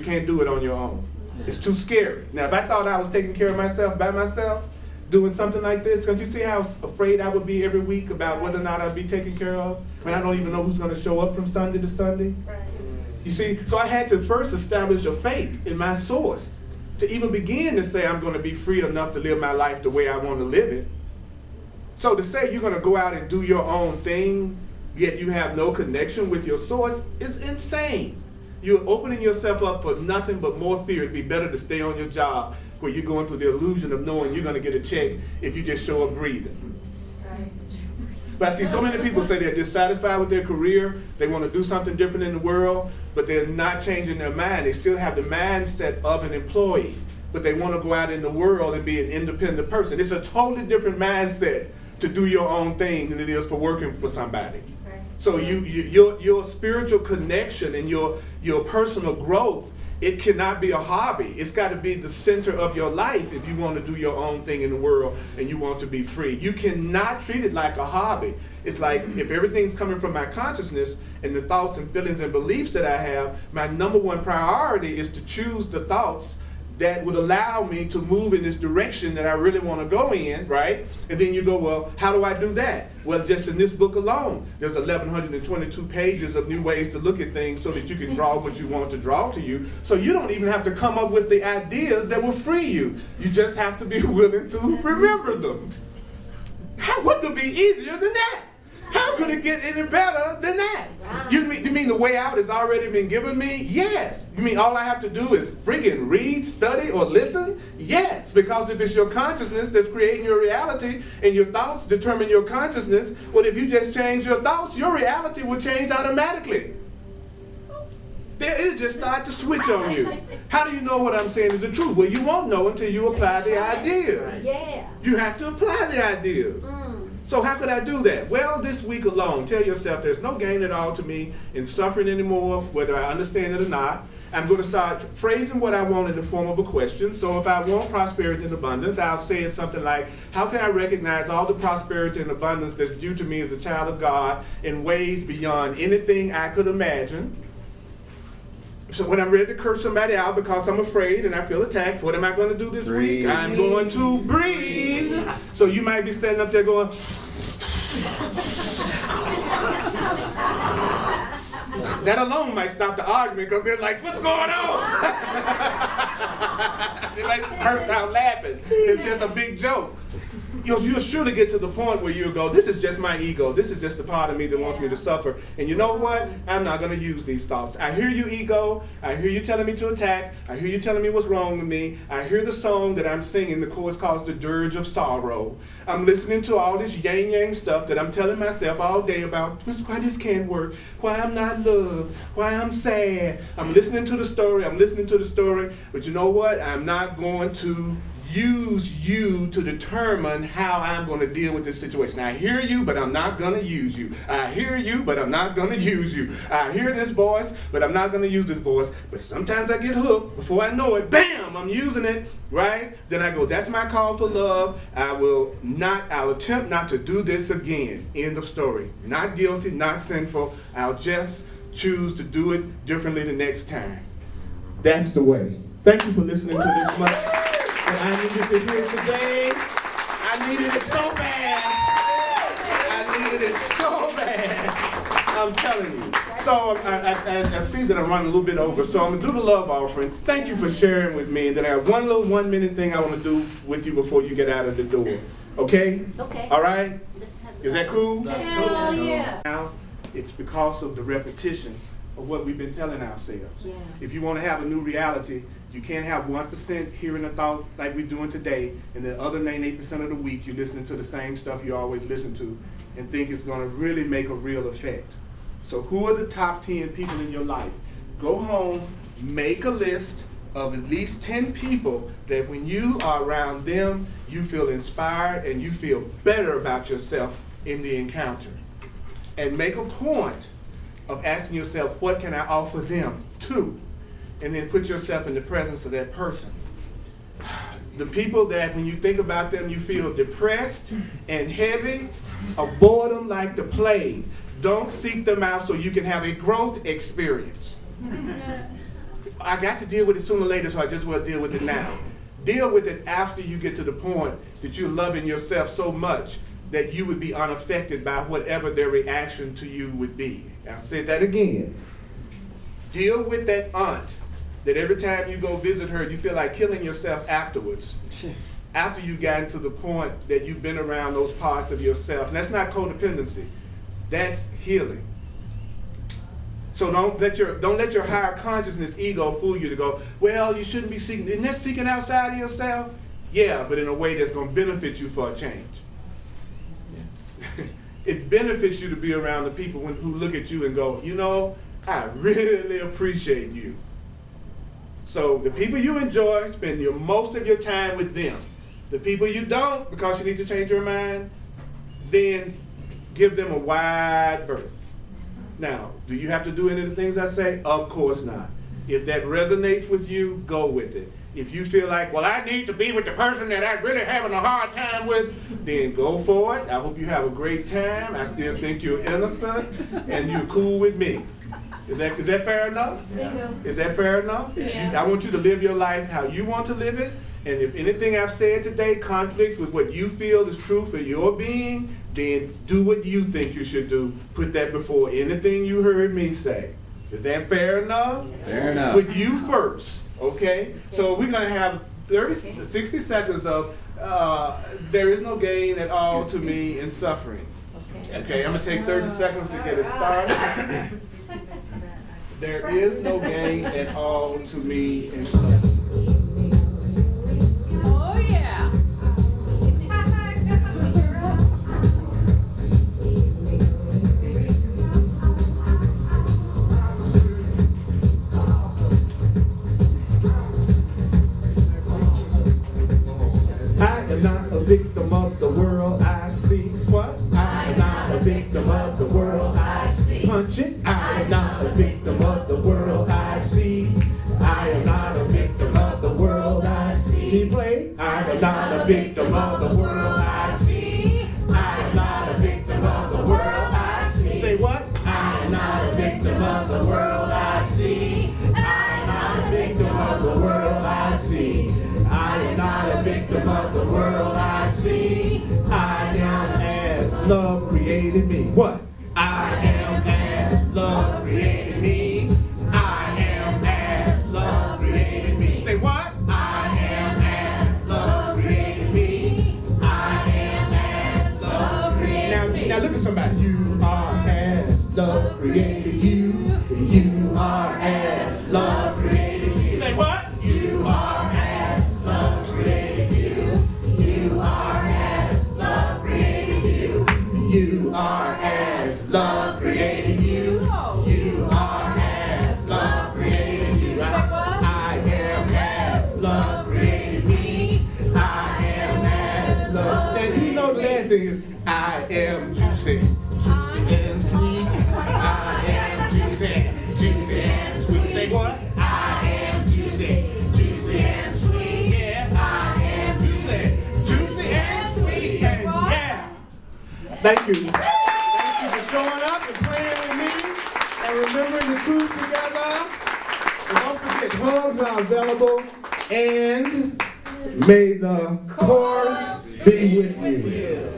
can't do it on your own. It's too scary. Now, if I thought I was taking care of myself by myself, doing something like this, don't you see how afraid I would be every week about whether or not I'd be taken care of when I don't even know who's going to show up from Sunday to Sunday? Right. You see, so I had to first establish a faith in my source to even begin to say I'm going to be free enough to live my life the way I want to live it. So to say you're going to go out and do your own thing, yet you have no connection with your source, is insane. You're opening yourself up for nothing but more fear. It'd be better to stay on your job where you're going through the illusion of knowing you're going to get a check if you just show up breathing. Right. But I see so many people say they're dissatisfied with their career, they want to do something different in the world, but they're not changing their mind. They still have the mindset of an employee, but they want to go out in the world and be an independent person. It's a totally different mindset to do your own thing than it is for working for somebody. Right. So your spiritual connection and your personal growth, it cannot be a hobby. It's got to be the center of your life if you want to do your own thing in the world and you want to be free. You cannot treat it like a hobby. It's like if everything's coming from my consciousness and the thoughts and feelings and beliefs that I have, my number one priority is to choose the thoughts that would allow me to move in this direction that I really want to go in, right? And then you go, well, how do I do that? Well, just in this book alone, there's 1,122 pages of new ways to look at things so that you can draw what you want to draw to you. So you don't even have to come up with the ideas that will free you. You just have to be willing to remember them. What could be easier than that? How could it get any better than that? You mean the way out has already been given me? Yes. You mean all I have to do is friggin' read, study, or listen? Yes, because if it's your consciousness that's creating your reality and your thoughts determine your consciousness, well, if you just change your thoughts, your reality will change automatically. It'll just start to switch on you. How do you know what I'm saying is the truth? Well, you won't know until you apply the ideas. Yeah. You have to apply the ideas. So how could I do that? Well, this week alone, tell yourself there's no gain at all to me in suffering anymore, whether I understand it or not. I'm going to start phrasing what I want in the form of a question. So if I want prosperity and abundance, I'll say it something like, how can I recognize all the prosperity and abundance that's due to me as a child of God in ways beyond anything I could imagine? So when I'm ready to curse somebody out because I'm afraid and I feel attacked, what am I going to do this week? I'm going to breathe. So you might be standing up there going, that alone might stop the argument because they're like, what's going on? They might burst out laughing. It's just a big joke. You'll surely get to the point where you'll go, this is just my ego. This is just the part of me that wants me to suffer. And you know what? I'm not going to use these thoughts. I hear you, ego. I hear you telling me to attack. I hear you telling me what's wrong with me. I hear the song that I'm singing. The chorus calls The Dirge of Sorrow. I'm listening to all this yang stuff that I'm telling myself all day about why this can't work, why I'm not loved, why I'm sad. I'm listening to the story. But you know what? I'm not going to use you to determine how I'm going to deal with this situation. I hear you, but I'm not going to use you. I hear you, but I'm not going to use you. I hear this voice, but I'm not going to use this voice. But sometimes I get hooked. Before I know it, bam, I'm using it, right? Then I go, that's my call for love. I'll attempt not to do this again. End of story. Not guilty, not sinful. I'll just choose to do it differently the next time. That's the way. Thank you for listening to this much. And I needed to hear it today. I needed it so bad. I'm telling you. So I see that I'm running a little bit over. So I'm going to do the love offering. Thank you for sharing with me. And then I have one little 1 minute thing I want to do with you before you get out of the door. Okay? Okay. All right? Is that cool? That's cool. Yeah. Now, it's because of the repetition of what we've been telling ourselves. Yeah. If you want to have a new reality, you can't have 1% hearing a thought like we're doing today, and the other 98% of the week you're listening to the same stuff you always listen to and think it's going to really make a real effect. So who are the top 10 people in your life? Go home, make a list of at least 10 people that when you are around them, you feel inspired and you feel better about yourself in the encounter. And make a point of asking yourself, what can I offer them too? And then put yourself in the presence of that person. The people that when you think about them, you feel depressed and heavy, avoid them like the plague. Don't seek them out so you can have a growth experience. I got to deal with it sooner or later, so I just will deal with it now. Deal with it after you get to the point that you're loving yourself so much that you would be unaffected by whatever their reaction to you would be. I'll say that again. Deal with that aunt that every time you go visit her, you feel like killing yourself afterwards. After you gotten to the point that you've been around those parts of yourself. And that's not codependency. That's healing. So don't let your higher consciousness ego fool you to go, well, you shouldn't be seeking. Isn't that seeking outside of yourself? Yeah, but in a way that's going to benefit you for a change. Yeah. It benefits you to be around the people who look at you and go, you know, I really appreciate you. So the people you enjoy, spend most of your time with them. The people you don't, because you need to change your mind, then give them a wide berth. Now, do you have to do any of the things I say? Of course not. If that resonates with you, go with it. If you feel like, well, I need to be with the person that I'm really having a hard time with, then go for it. I hope you have a great time. I still think you're innocent and you're cool with me. Is that fair enough? Yeah. Is that fair enough? Yeah. I want you to live your life how you want to live it. And if anything I've said today conflicts with what you feel is true for your being, then do what you think you should do. Put that before anything you heard me say. Is that fair enough? Fair enough. Put you first, okay? So we're going to have 60 seconds of there is no gain at all to me in suffering. Okay, I'm going to take 30 seconds to get it started. There is no gain at all to me in suffering. Oh, yeah. I am not a victim of the world I see. What? I am not a victim of the world I see. Punch it. I am not a victim of the world I see. I am not a victim of the world I see. Can you play? I am not a victim of the world I see. I am not a victim of the world I see. Say what? I am not a victim of the world I see. I am not a victim of the world I see. I am not a victim of the world I see. I am as love created me. What? I am as love created me. I am as love created me. Say what? I am as love created me. I am as love created me. Now look at somebody. You are as love created you. You are as love created you. Say what? You are as love created you. You are as love created you. You are as love created you. You are as love created you. I am as love created me. I am as love. And you know the last thing is, I am juicy, juicy and sweet. I am juicy, juicy and sweet. Say what? I am juicy, juicy and sweet. Yeah, I am juicy, juicy and sweet. And yeah. Thank you. Thank you for showing up and playing with me and remembering the truth together. And don't forget, hugs are available. And may the course be with you.